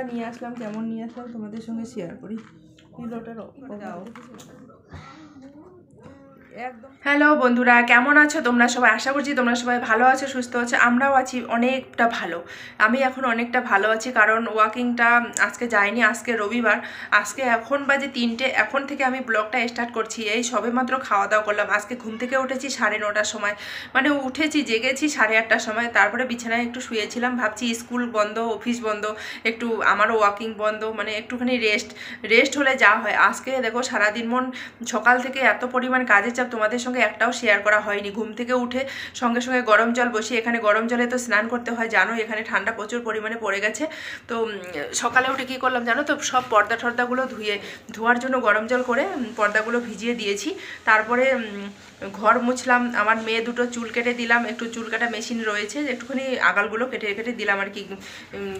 নিয়ে আসলাম, কেমন নিয়ে আসলাম তোমাদের সঙ্গে শেয়ার করি। হ্যালো বন্ধুরা, কেমন আছো তোমরা সবাই? আশা করছি তোমরা সবাই ভালো আছো, সুস্থ আছো। আমরাও আছি অনেকটা ভালো। আমি এখন অনেকটা ভালো আছি, কারণ ওয়াকিংটা আজকে যাইনি। আজকে রবিবার, আজকে এখন বাজে 3টে। এখন থেকে আমি ব্লগটা স্টার্ট করছি। এই সবে মাত্র খাওয়া দাওয়া করলাম। আজকে ঘুম থেকে উঠেছি 9:30টার সময়, মানে উঠেছি জেগেছি 8:30টার সময়। তারপরে বিছানায় একটু শুয়েছিলাম, ভাবছি স্কুল বন্ধ, অফিস বন্ধ, একটু আমারও ওয়াকিং বন্ধ, মানে একটুখানি রেস্ট হলে যা হয়। আজকে দেখো সারাদিন মন সকাল থেকে এত পরিমাণ কাজের চাপ, তোমাদের সঙ্গে একটাও শেয়ার করা হয়নি। ঘুম থেকে উঠে সঙ্গে সঙ্গে গরম জল বসিয়ে, এখানে গরম জলে তো স্নান করতে হয় জানো, এখানে ঠান্ডা প্রচুর পরিমাণে পড়ে গেছে। তো সকালে উঠে কী করলাম জানো তো, সব পর্দা টর্দাগুলো ধোয়ার জন্য গরম জল করে পর্দাগুলো ভিজিয়ে দিয়েছি। তারপরে ঘর মুছলাম, আমার মেয়ে দুটো চুল কেটে দিলাম, একটু চুল কাটা মেশিন রয়েছে, একটুখানি আগালগুলো কেটে কেটে দিলাম আর কি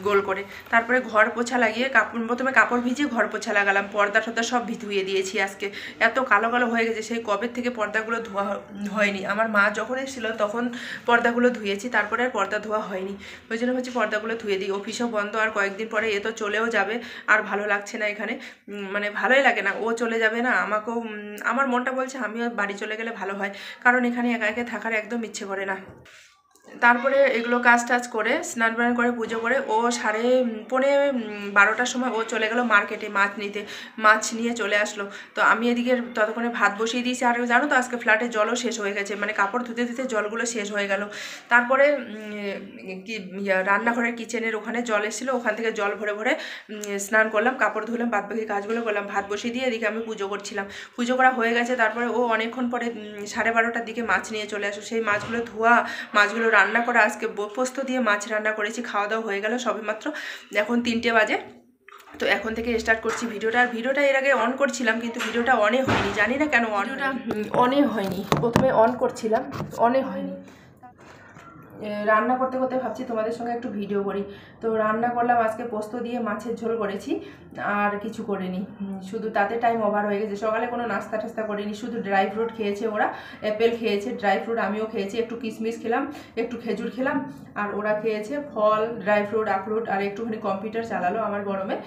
গোল করে। তারপরে ঘর পোছা লাগিয়ে প্রথমে কাপড় ভিজিয়ে ঘর পোছা লাগালাম, পর্দা টর্দা সব ধুয়ে দিয়েছি। আজকে এত কালো কালো হয়ে গেছে, সেই কবে থেকে পর্দাগুলো ধোয়া হয়নি। আমার মা যখন এসেছিলো তখন পর্দাগুলো ধুয়েছি, তারপরে আর পর্দা ধোয়া হয়নি। ওই জন্য ভাবছি পর্দাগুলো ধুয়ে দিই। অফিসও বন্ধ, আর কয়েকদিন পরে এ তো চলেও যাবে, আর ভালো লাগছে না এখানে, মানে ভালোই লাগে না। ও চলে যাবে না, আমাকেও আমার মনটা বলছে আমিও বাড়ি চলে গেলে ভালো হয়, কারণ এখানে একা একা থাকার একদম ইচ্ছে করে না। তারপরে এগুলো কাজ টাজ করে স্নান টান করে পুজো করে ও 11:45টার সময় ও চলে গেল মার্কেটে মাছ নিতে। মাছ নিয়ে চলে আসলো। তো আমি এদিকে ততক্ষণে ভাত বসিয়ে দিয়েছি। আর জানো তো আজকে ফ্ল্যাটে জলও শেষ হয়ে গেছে, মানে কাপড় ধুতে ধুতে জলগুলো শেষ হয়ে গেল। তারপরে রান্নাঘরের কিচেনের ওখানে জল এসেছিলো, ওখান থেকে জল ভরে ভরে স্নান করলাম, কাপড় ধুলাম, বাদবাকি কাজগুলো করলাম, ভাত বসিয়ে দিয়ে এদিকে আমি পুজো করছিলাম। পুজো করা হয়ে গেছে। তারপরে ও অনেকক্ষণ পরে 12:30টার দিকে মাছ নিয়ে চলে আসো। সেই মাছগুলো ধোয়া, মাছগুলো রান্না করা, আজকে পোস্ত দিয়ে মাছ রান্না করেছি। খাওয়া দাওয়া হয়ে গেল সবেমাত্র, এখন 3টে বাজে। তো এখন থেকে স্টার্ট করছি ভিডিওটা। আর ভিডিওটা এর আগে অন করছিলাম, কিন্তু ভিডিওটা অনে হয়নি, জানি না কেন ভিডিওটা অনে হয়নি। প্রথমে অন করছিলাম, অনে হয়নি। রান্না করতে করতে ভাবছি তোমাদের সঙ্গে একটু ভিডিও করি। তো রান্না করলাম আজকে পোস্ত দিয়ে মাছের ঝোল করেছি, আর কিছু করিনি, শুধু তাতে টাইম ওভার হয়ে গেছে। সকালে কোনো নাস্তা টাস্তা করিনি, শুধু ড্রাই ফ্রুট খেয়েছে ওরা, অ্যাপেল খেয়েছে, ড্রাই ফ্রুট আমিও খেয়েছি, একটু কিশমিশ খেলাম, একটু খেজুর খেলাম, আর ওরা খেয়েছে ফল, ড্রাই ফ্রুট, আখরুট, আর একটুখানি কম্পিউটার চালালো আমার গরমে।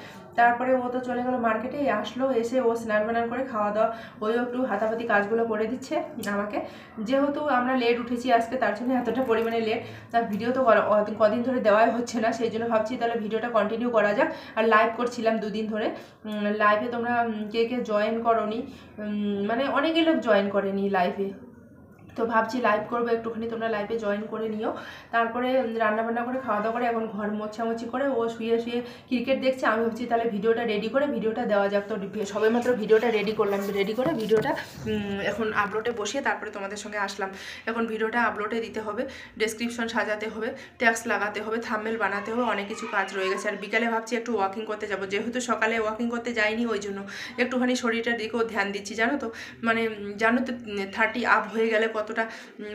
তারপরে ও তো চলে গেলো মার্কেটে, আসলো, এসে ও স্নান বানান করে খাওয়া দাওয়া, ওইও একটু হাতাপাতি কাজগুলো করে দিচ্ছে আমাকে। যেহেতু আমরা লেট উঠেছি আজকে, তার জন্য এতটা পরিমাণে লেট। তার ভিডিও তো কদিন ধরে দেওয়াই হচ্ছে না, সেই জন্য ভাবছি তাহলে ভিডিওটা কন্টিনিউ করা যাক। আর লাইভ করছিলাম 2 দিন ধরে। লাইভে তোমরা কে কে জয়েন করোনি, মানে অনেকে লোক জয়েন করেনি লাইভে, তো ভাবছি লাইভ করবো, একটুখানি তোমরা লাইভে জয়েন করে নিও। তারপরে রান্নাবান্না করে খাওয়া দাওয়া করে এখন ঘর মোছামুছি করে ও শুয়ে শুয়ে ক্রিকেট দেখছে। আমি ভাবছি তাহলে ভিডিওটা রেডি করে ভিডিওটা দেওয়া যাক। তো সবেমাত্র ভিডিওটা রেডি করলাম, রেডি করে ভিডিওটা এখন আপলোডে বসিয়ে তারপরে তোমাদের সঙ্গে আসলাম। এখন ভিডিওটা আপলোডে দিতে হবে, ডেসক্রিপশন সাজাতে হবে, ট্যাক্স লাগাতে হবে, থাম্বনেল বানাতে হবে, অনেক কিছু কাজ রয়ে গেছে। আর বিকালে ভাবছি একটু ওয়াকিং করতে যাবো, যেহেতু সকালে ওয়াকিং করতে যাইনি, ওই জন্য একটুখানি শরীরটার দিকেও ধ্যান দিচ্ছি। জানো তো, মানে জানো তো 30 আপ হয়ে গেলে কতটা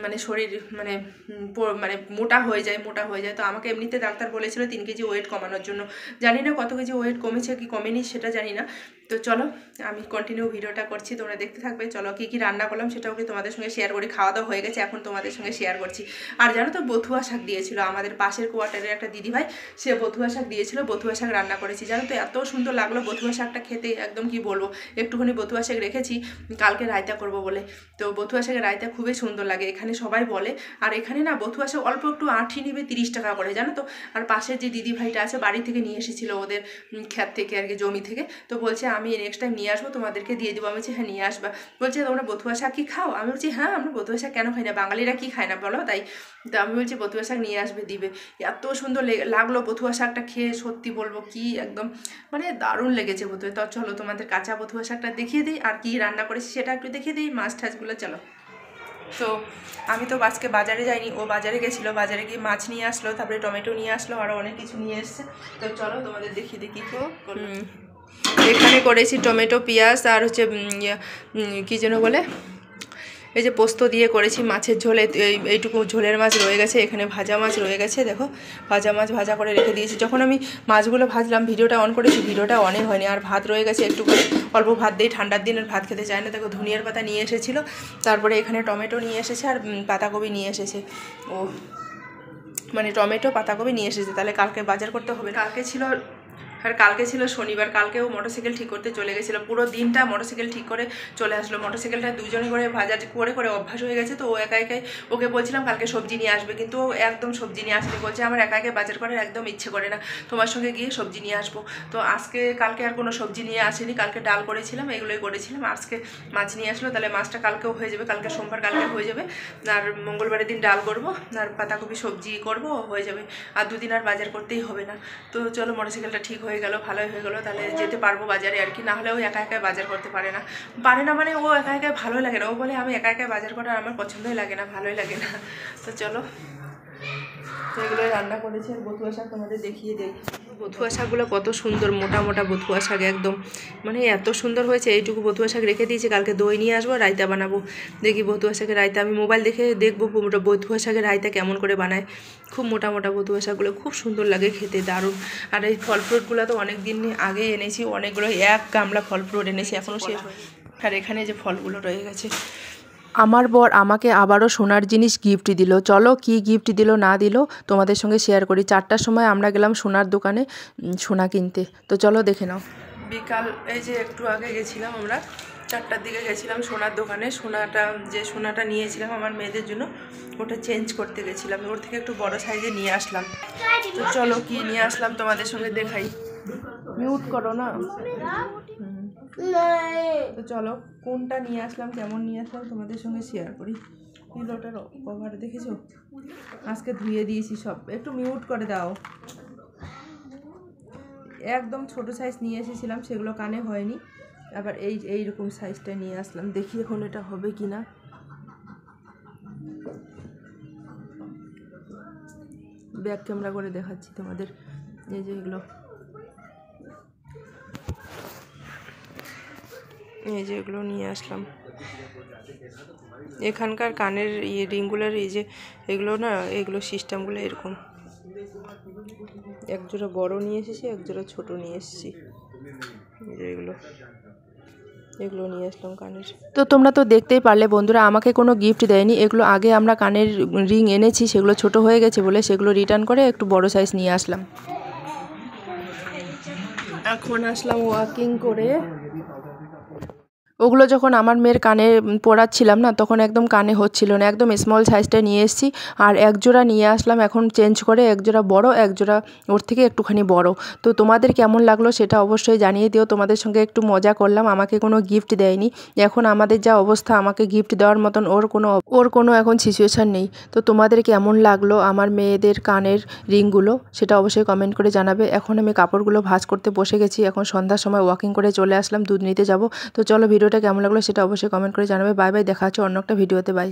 মানে শরীর মানে মোটা হয়ে যায়। তো আমাকে এমনিতে ডাক্তার বলেছিল 3 কেজি ওয়েট কমানোর জন্য। জানি না কত কেজি ওয়েট কমেছে কি কমেনি সেটা জানি না। তো চলো আমি কন্টিনিউ ভিডিওটা করছি, তোমরা দেখতে থাকবে। চলো কী কী রান্না করলাম সেটাও কি তোমাদের সঙ্গে শেয়ার করি। খাওয়া দাওয়া হয়ে গেছে, এখন তোমাদের সঙ্গে শেয়ার করছি। আর জানো তো বথুয়া শাক দিয়েছিল আমাদের পাশের কোয়ার্টারের একটা দিদিভাই, সে বথুয়া শাক দিয়েছিল, বথুয়া শাক রান্না করেছি। জানো তো এত সুন্দর লাগলো বথুয়া শাকটা খেতে, একদম কি বলবো। একটুখানি বথুয়া শাক রেখেছি কালকে রায়তা করব বলে। তো বথুয়া শাকের রায়তা খুবই সুন্দর লাগে, এখানে সবাই বলে। আর এখানে না বথুয়া শাক অল্প একটু আঁঠি নেবে 30 টাকা করে, জানো তো। আর পাশের যে দিদি ভাইটা আছে বাড়ি থেকে নিয়ে এসেছিলো ওদের ক্ষেত থেকে আর কি, জমি থেকে। তো বলছে আমি নেক্সট টাইম নিয়ে আসবো, তোমাদেরকে দিয়ে দেবো। আমি বলছি হ্যাঁ নিয়ে আসবা। বলছে তোমরা বথুয়া শাক কি খাও? আমি বলছি হ্যাঁ, আমরা বথুয়া শাক কেন খাই না, বাঙালিরা কি খায় না বলো? তাই তো আমি বলছি বথুয়া শাক নিয়ে আসবে, দিবে। এত সুন্দর লাগলো বথুয়া শাকটা খেয়ে, সত্যি বলবো কি একদম মানে দারুণ লেগেছে বথুয়া। তো চলো তোমাদের কাঁচা বথুয়া শাকটা দেখিয়ে দিই, আর কি রান্না করেছি সেটা একটু দেখিয়ে দিই, মাছ টাছগুলো। চলো। তো আমি তো আজকে বাজারে যাইনি, ও বাজারে গেছিলো, বাজারে গিয়ে মাছ নিয়ে আসলো, তারপরে টমেটো নিয়ে আসলো, আরও অনেক কিছু নিয়ে এসছে। তো চলো তোমাদের দেখিয়ে দেখি। এখানে করেছি টমেটো, পেঁয়াজ, আর হচ্ছে কী যেন বলে, এই যে পোস্ত দিয়ে করেছি মাছের ঝোল। এইটুকু ঝোলের মাছ রয়ে গেছে, এখানে ভাজা মাছ রয়ে গেছে, দেখো ভাজা মাছ ভাজা করে রেখে দিয়েছি। যখন আমি মাছগুলো ভাজলাম ভিডিওটা অন করেছি, ভিডিওটা অনে হয়নি। আর ভাত রয়ে গেছে একটু করে, অল্প ভাত দিয়ে, ঠান্ডার দিনের ভাত খেতে চায় না। দেখো ধনিয়ার পাতা নিয়ে এসেছিলো, তারপরে এখানে টমেটো নিয়ে এসেছে, আর পাতাকপি নিয়ে এসেছে ও, মানে টমেটো পাতাকপি নিয়ে এসেছে। তাহলে কালকে বাজার করতে হবে। কালকে ছিল আর কালকে ছিল শনিবার, কালকেও মোটরসাইকেল ঠিক করতে চলে গেছিলো, পুরো দিনটা মোটরসাইকেল ঠিক করে চলে আসলো। মোটরসাইকেলটা দুজনে করে বাজার করে করে অভ্যাস হয়ে গেছে, তো ও একা একাই, ওকে বলছিলাম কালকে সবজি নিয়ে আসবে, কিন্তু ও একদম সবজি নিয়ে আসবে, বলছে আমার একা একা বাজার করার একদম ইচ্ছে করে না, তোমার সঙ্গে গিয়ে সবজি নিয়ে আসবো। তো কালকে আর কোনো সবজি নিয়ে আসেনি, কালকে ডাল করেছিলাম, এগুলোই করেছিলাম। আজকে মাছ নিয়ে আসলো, তাহলে মাছটা কালকেও হয়ে যাবে, কালকে সোমবার, কালকে হয়ে যাবে। আর মঙ্গলবারের দিন ডাল করবো, আর পাতাকপি সবজি করবো, হয়ে যাবে। আর দুদিন আর বাজার করতেই হবে না। তো চলো, মোটরসাইকেলটা ঠিক হয়ে গেল, ভালোই হয়ে গেলো, তাহলে যেতে পারবো বাজারে আর কি। না হলে ও একা একা বাজার করতে পারে না মানে ও একা একা ভালোই লাগে না, ও বলে আমি একা একা বাজার করা আমার পছন্দই লাগে না, ভালোই লাগে না। তো চলো, তো এগুলোই রান্না করেছি। আর বথুয়া শাক তোমাদের দেখিয়ে দেই। বথুয়া শাকগুলো কত সুন্দর, মোটা মোটা বথুয়া শাক, একদম মানে এত সুন্দর হয়েছে। এইটুকু বথুয়া শাক রেখে দিয়েছি, কালকে দই নিয়ে আসবো, রায়তা বানাবো। দেখি বথুয়া শাকের রায়তা, আমি মোবাইল দেখে দেখবো বথুয়া শাকের রায়তা কেমন করে বানায়। খুব মোটা মোটা বথুয়া শাকগুলো খুব সুন্দর লাগে খেতে, দারুণ। আর এই ফল ফ্রুটগুলো তো অনেক দিন আগেই এনেছি, অনেকগুলো, এক গামলা ফল ফ্রুট এনেছি, এখনও শেষ হয়নি। আর এখানে যে ফলগুলো রয়ে গেছে। আমার বর আমাকে আবারও সোনার জিনিস গিফট দিল। চলো কি গিফট দিল না দিল তোমাদের সঙ্গে শেয়ার করি। 4টার সময় আমরা গেলাম সোনার দোকানে সোনা কিনতে, তো চলো দেখে নাও। বিকাল এই যে একটু আগে গেছিলাম আমরা, 4টার দিকে গেছিলাম সোনার দোকানে। সোনাটা নিয়েছিলাম আমার মেয়েদের জন্য, ওটা চেঞ্জ করতে গেছিলাম, ওর থেকে একটু বড় সাইজে নিয়ে আসলাম। তো চলো কি নিয়ে আসলাম তোমাদের সঙ্গে দেখাই। মিউট করো না। তো চলো কোনটা নিয়ে আসলাম, কেমন নিয়ে আসলাম তোমাদের সঙ্গে শেয়ার করি। পিলোটার কভার দেখেছো, আজকে ধুয়ে দিয়েছি সব, একটু মিউট করে দাও। একদম ছোট সাইজ নিয়ে এসেছিলাম, সেগুলো কানে হয়নি, আবার এইরকম সাইজটা নিয়ে আসলাম। দেখি এখন এটা হবে কি না। ব্যাক ক্যামেরা করে দেখাচ্ছি তোমাদের। এই যে এগুলো নিয়ে আসলাম। এখানকার কানের রিংগুলোর এই যে এগুলো না, এগুলো সিস্টেমগুলো এরকম, একজোড়া বড় নিয়ে এসেছি, একজোড়া ছোট নিয়ে এসেছি। এগুলো নিয়ে আসলাম কানের। তো তোমরা তো দেখতেই পারলে বন্ধুরা, আমাকে কোনো গিফট দেয়নি। এগুলো আগে আমরা কানের রিং এনেছি, সেগুলো ছোট হয়ে গেছে বলে সেগুলো রিটার্ন করে একটু বড় সাইজ নিয়ে আসলাম। এখন আসলাম ওয়াকিং করে। ওগুলো যখন আমার মেয়ের কানে পরাচ্ছিলাম না, তখন একদম কানে হচ্ছিল না, একদম স্মল সাইজটা নিয়ে এসেছি। আর একজোড়া নিয়ে আসলাম এখন চেঞ্জ করে, একজোড়া বড়, একজোড়া ওর থেকে একটুখানি বড়। তো তোমাদের কেমন লাগলো সেটা অবশ্যই জানিয়ে দিও। তোমাদের সঙ্গে একটু মজা করলাম, আমাকে কোনো গিফট দেয়নি। এখন আমাদের যা অবস্থা, আমাকে গিফট দেওয়ার মতন ওর কোনো এখন সিচুয়েশান নেই। তো তোমাদের কেমন লাগলো আমার মেয়েদের কানের রিংগুলো সেটা অবশ্যই কমেন্ট করে জানাবে। এখন আমি কাপড়গুলো ভাঁজ করতে বসে গেছি, এখন সন্ধ্যার সময় ওয়াকিং করে চলে আসলাম, দুধ নিতে যাব। তো চলো, ভিডিওটা কেমন লাগলো সেটা অবশ্যই কমেন্ট করে জানাবে। বাই বাই, দেখা হচ্ছে অন্য একটা ভিডিওতে, বাই।